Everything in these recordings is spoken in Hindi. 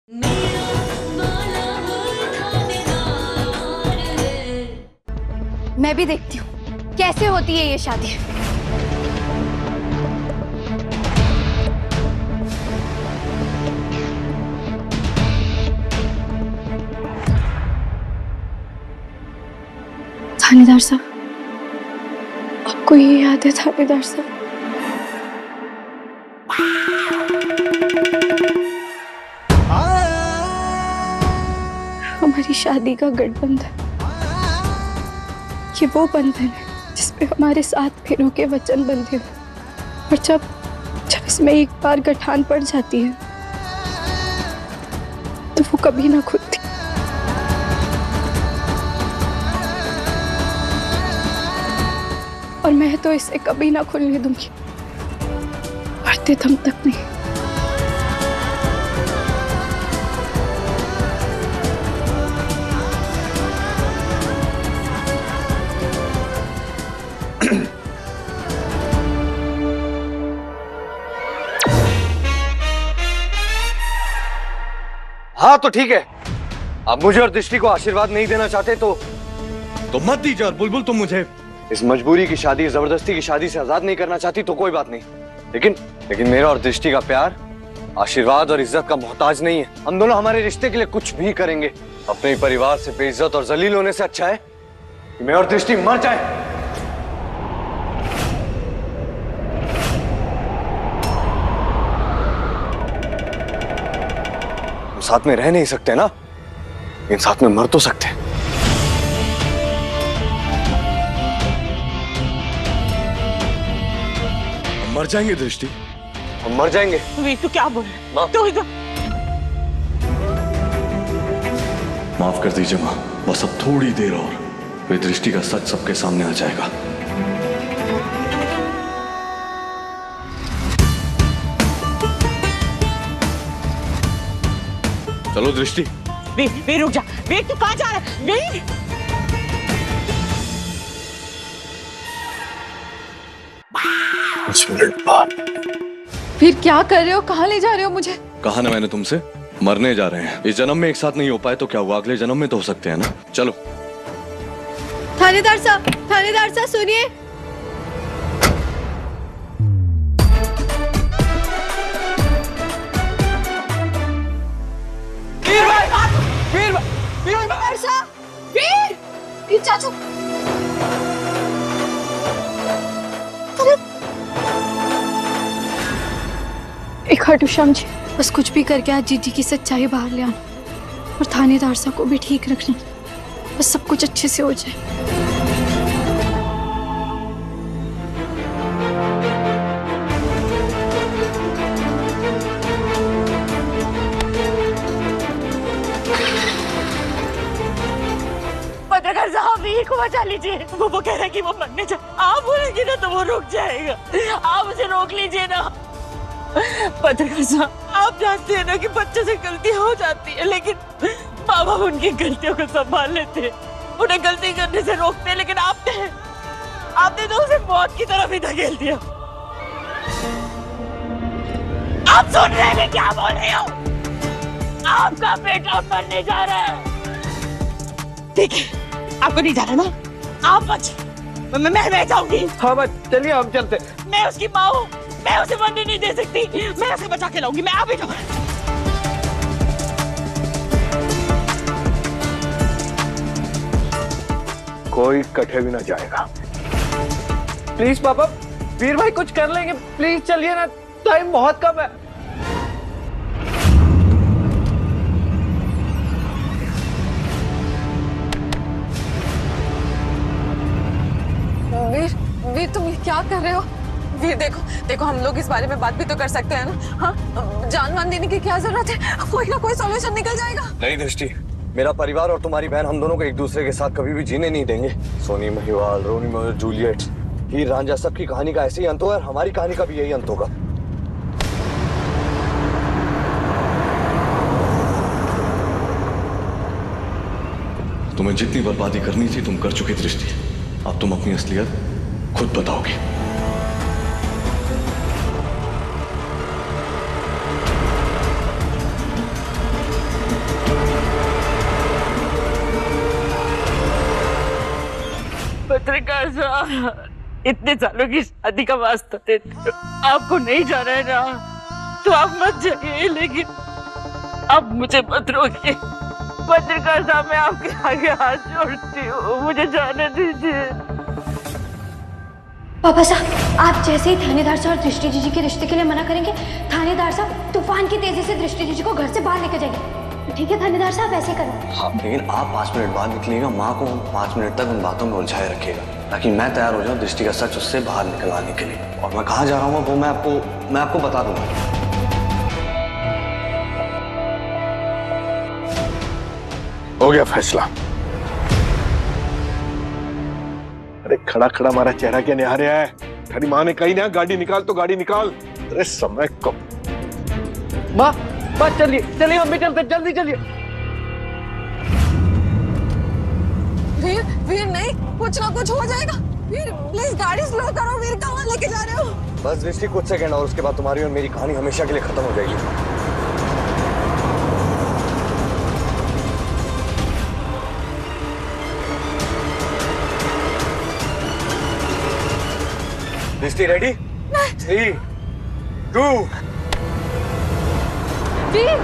मैं भी देखती हूँ कैसे होती है ये शादी। थानेदार साहब, आपको ये याद है थानेदार साहब? हमारी शादी का गठबंधन, ये वो बंधन है जिसपे हमारे 7 फेरों के वचन बंधे हुए, और जब इसमें एक बार गठान पड़ जाती है तो वो कभी ना खुलती। और मैं तो इसे कभी ना खुलने दूंगी, मरते दम तक नहीं। हाँ तो ठीक है, आप मुझे और दृष्टि को आशीर्वाद नहीं देना चाहते तो मत दीजिए। और बुलबुल, तुम मुझे इस मजबूरी की शादी, जबरदस्ती की शादी से आजाद नहीं करना चाहती तो कोई बात नहीं, लेकिन मेरा और दृष्टि का प्यार आशीर्वाद और इज्जत का मोहताज नहीं है। हम दोनों हमारे रिश्ते के लिए कुछ भी करेंगे। अपने परिवार से बेइज्जत और जलील होने से अच्छा है कि मैं और दृष्टि मर जाए। हम साथ में रह नहीं सकते ना, लेकिन साथ में मर तो सकते हैं। मर जाएंगे दृष्टि, हम मर जाएंगे। वीर, तू क्या बोल रहा है? तू माफ कर दीजिए माँ, बस अब थोड़ी देर और वे दृष्टि का सच सबके सामने आ जाएगा। चलो दृष्टि। वीर रुक जा। वीर, तू कहाँ जा रहा है? वीर, कुछ मिनट बाद। फिर क्या कर रहे हो? कहाँ ले जा रहे हो मुझे? कहा ना मैंने तुमसे, मरने जा रहे हैं। इस जन्म में एक साथ नहीं हो पाए तो क्या हुआ, अगले जन्म में तो हो सकते हैं ना। चलो। थानेदार साहब सुनिए। वीर चाचू, एक खाटू श्याम जी, बस कुछ भी करके आज जीजी की सच्चाई बाहर ले आना और थानेदार साहब को भी ठीक रखना, बस सब कुछ अच्छे से हो जाए। पत्रकार साहब, वीर को बचा लीजिए। वो कह रहा है कि वो मरने जा। आप बोलेंगे ना तो वो रुक जाएगा, आप उसे रोक लीजिए ना। पत्रकार साहब, आप जानते हैं ना कि बच्चे से गलतियां हो जाती है, लेकिन माँ बाप उनकी गलतियों को संभाल लेते हैं, उन्हें गलती करने से रोकते हैं। लेकिन आपने तो उसे मौत की तरफ ही धकेल दिया। आप सुन रहे हैं क्या बोल रहे हो? आपका बेटा मरने जा रहा है। ठीक है, आपको नहीं जाना ना, आप बच। मैं जाऊंगी। हाँ बस चलिए, हम चलते। मैं उसकी माँ हूँ, मैं उसे मरने नहीं दे सकती। मैं उसे बचा के लाऊंगी। मैं आप ही जाऊँ। कोई कटे भी ना जाएगा। प्लीज पापा, वीर भाई कुछ कर लेंगे, प्लीज चलिए ना, टाइम बहुत कम है। वीर तुम ये क्या कर रहे हो? वीर देखो हम लोग इस बारे में बात भी तो कर सकते हैं ना। हाँ, जान मान देने की क्या जरूरत है? कोई ना कोई सॉल्यूशन निकल जाएगा। नहीं दृष्टि, मेरा परिवार और तुम्हारी बहन, हम दोनों को एक दूसरे के साथ कभी भी जीने नहीं देंगे। सोनी महिवाल, रोमियो और जूलियट, हीर रांझा, सबकी कहानी का ऐसे ही अंत हुआ और हमारी कहानी का भी यही अंत होगा। तुम्हें जितनी बर्बादी करनी थी तुम कर चुकी दृष्टि, अब तुम अपनी असलियत खुद बताओगे। पत्रकार साहब, इतने सालों की शादी का वास्ता देते, आपको नहीं जाना है ना तो आप मत जाइए, लेकिन आप मुझे मत रोकिए। पत्रकार साहब, मैं आपके आगे हाथ जोड़ती हूँ, मुझे जाने दीजिए। पापा साहब, आप जैसे ही थानेदार साहब और दृष्टि जीजी के रिश्ते के लिए मना करेंगे, थानेदार साहब तूफान की तेजी से दृष्टि जीजी को घर से बाहर लेकर जाएंगे। ठीक है थानेदार साहब, ऐसे करो। हाँ, लेकिन आप 5 मिनट बाद निकलिएगा, माँ को 5 मिनट तक उन बातों में उलझाए रखिएगा, ताकि मैं तैयार हो जाऊँ दृष्टि का सच उससे बाहर निकलवाने के लिए। और मैं कहाँ जा रहा हूँ वो मैं आपको बता दूंगा। हो गया फैसला। अरे खड़ा खड़ा हमारा चेहरा क्या निहार रहा है? तेरी माँ ने कही ना गाड़ी निकाल तो गाड़ी निकाल। अरे समय कब। माँ चलिए चलिए, हम भी चलते, जल्दी चलिए। वीर वीर नहीं, कुछ ना कुछ हो जाएगा। वीर प्लीज गाड़ी स्लो करो। वीर कहाँ लेके जा रहे हो? बस दृष्टि कुछ सेकंड और उसके बाद तुम्हारी और मेरी कहानी हमेशा के लिए खत्म हो जाएगी। दृष्टि रेडी? 3, 2। वीर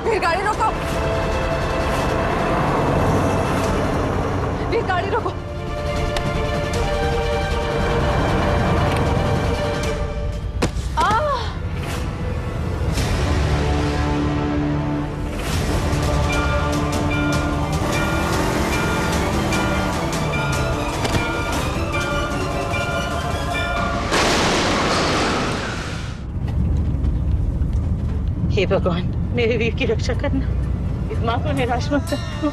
वीर गाड़ी रोको। वीर गाड़ी रोको। हे भगवान, मेरे वीर की रक्षा करना, इस माँ को निराश मत करना।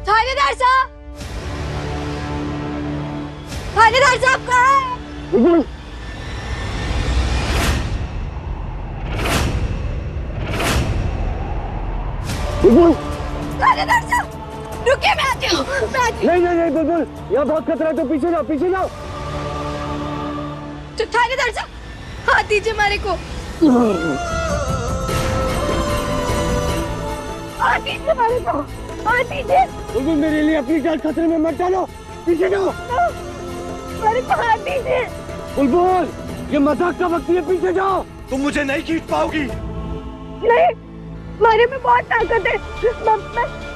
थानेदार साहब, थानेदार साहब कहाँ हैं? थानेदार साहब रुकिए, मैं आती हूँ, मैं आती हूँ। नहीं बुलबुल, यहाँ बहुत खतरा है, तो पीछे जाओ, पीछे जाओ। तो थानेदार साहब हाथ दीजिए मारे को। हाथ दीजिए मारे को, हाथ दीजिए। बुलबुल मेरे लिए अपनी जान खतरे में मत डालो, पीछे जाओ। मारे को हाथ दीजिए। बुलबुल ये मजाक का वक्त है, पीछे जाओ। तुम मुझे नहीं खींच पाओगी। नहीं, मारे में बहुत ताकत है,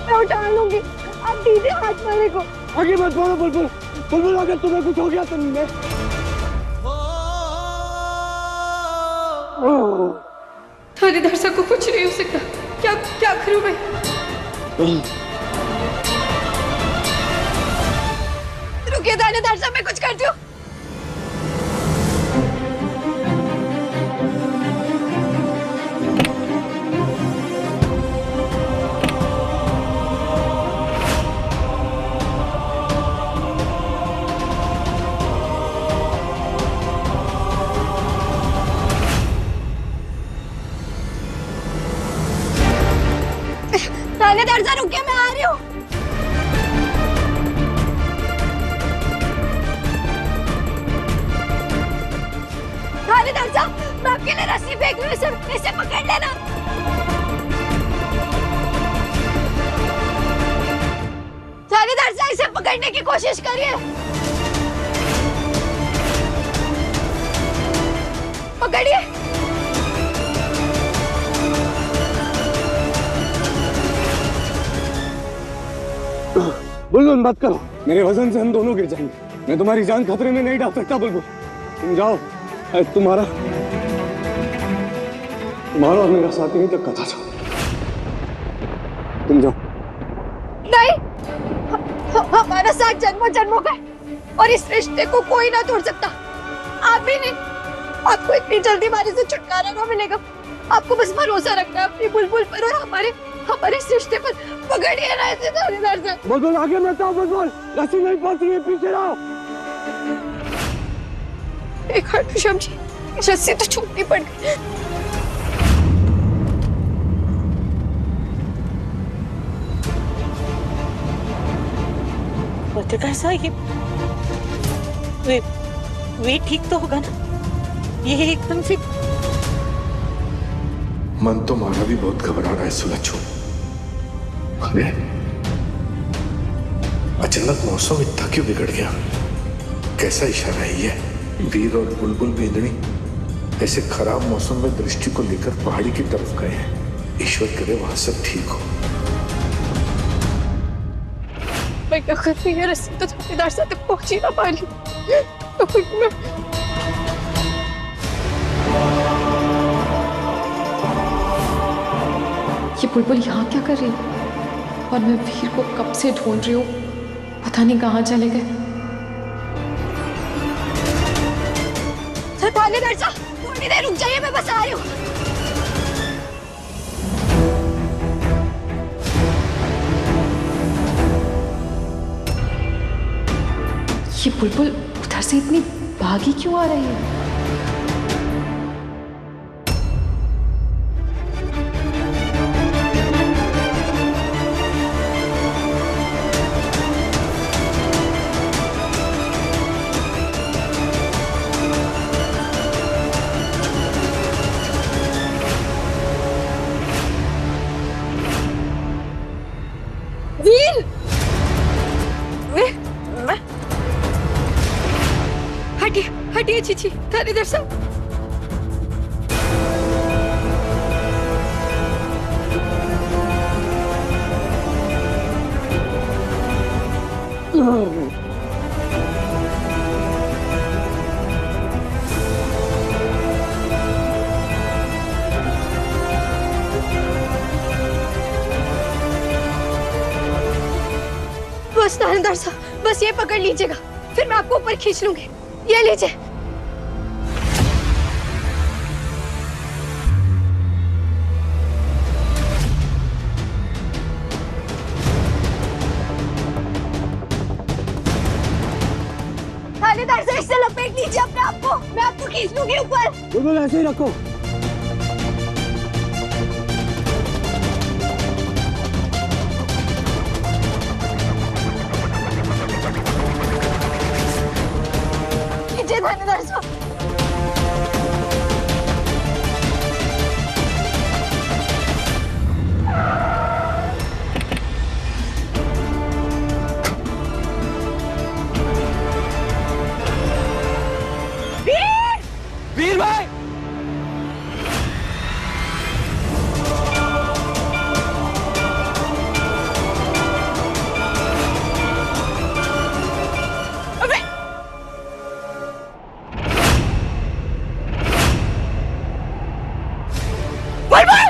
मैं उठा लूंगी। आप दीजिए हाथ मारे को। आगे मत बढ़ो बुलबुल। बुलबुल अगर तुम्हें कुछ हो गया तो मैं थानेदार साहब को कुछ नहीं हो सकता। क्या करूं मैं? रुकिए थानेदार साहब, मैं कुछ करती हूँ। थानेदार साहब रुकिए, मैं आ रही हूँ। थानेदार साहब, मैं आपके लिए रस्सी फेंक रही हूँ, इसे पकड़ लेना। थानेदार साहब इसे पकड़ने की कोशिश करिए। पकड़िए। बुलबुल मत करो, मेरे वजन से हम दोनों गिर जाएंगे। मैं तुम्हारी जान खतरे में नहीं डाल सकता बुलबुल। तुम जाओ, तुम्हारा और मेरा साथ नहीं तक कथा जाओ। तुम जाओ। नहीं, हमारा साथ जन्मों जन्मों का है। और इस रिश्ते को कोई ना तोड़ सकता, आप भी नहीं। आपको इतनी जल्दी हमारे से छुटकारा ना मिलेगा। आपको बस भरोसा रखना है अपनी बुलबुल पर और हमारे हमारे इस रिश्ते पर। पकड़िए ना इसे थानेदार साहब। बुलबुल आगे मत आओ, बुलबुल रस्सी नहीं पहुंची है, पीछे रहो। एक खाटू श्याम जी, रस्सी तो छूटनी पड़ गई। पत्रकार साहब, वे ठीक तो होगा ना? ये एकदम से मन तो हमारा भी बहुत घबरा रहा है सुलच्छो। अरे अचानक मौसम इतना क्यों बिगड़ गया? कैसा इशारा है ये? वीर और बुलबुल बेंदनी ऐसे खराब मौसम में दृष्टि को लेकर पहाड़ी की तरफ गए हैं। ईश्वर करे वहां सब ठीक हो। मैं क्या कर रही है? रस्सी तो थानेदार साहब तक पहुंच ही ना पा रही। तो फिर मैं ये बुलबुल यहाँ क्या कर रही है? और मैं वीर को कब से ढूंढ रही हूँ, पता नहीं कहाँ चले गए। थानेदार साहब, थोड़ी देर रुक जाइए, मैं बस आ रही हूँ। ये बुलबुल उधर से इतनी भागी क्यों आ रही है? वीर, मैं हटिए हटिए चीची, थानेदार साहब। बस थानेदार साहब, बस ये पकड़ लीजिएगा, फिर मैं आपको ऊपर खींच लूंगी। ये लीजिए। थानेदार साहब, इससे लपेट लीजिए अपने आप को, मैं आपको खींच लूंगी ऊपर। बुलबुल ऐसे ही रखो। लीजिए थानेदार साहब। वीर भाई, बुलबुल!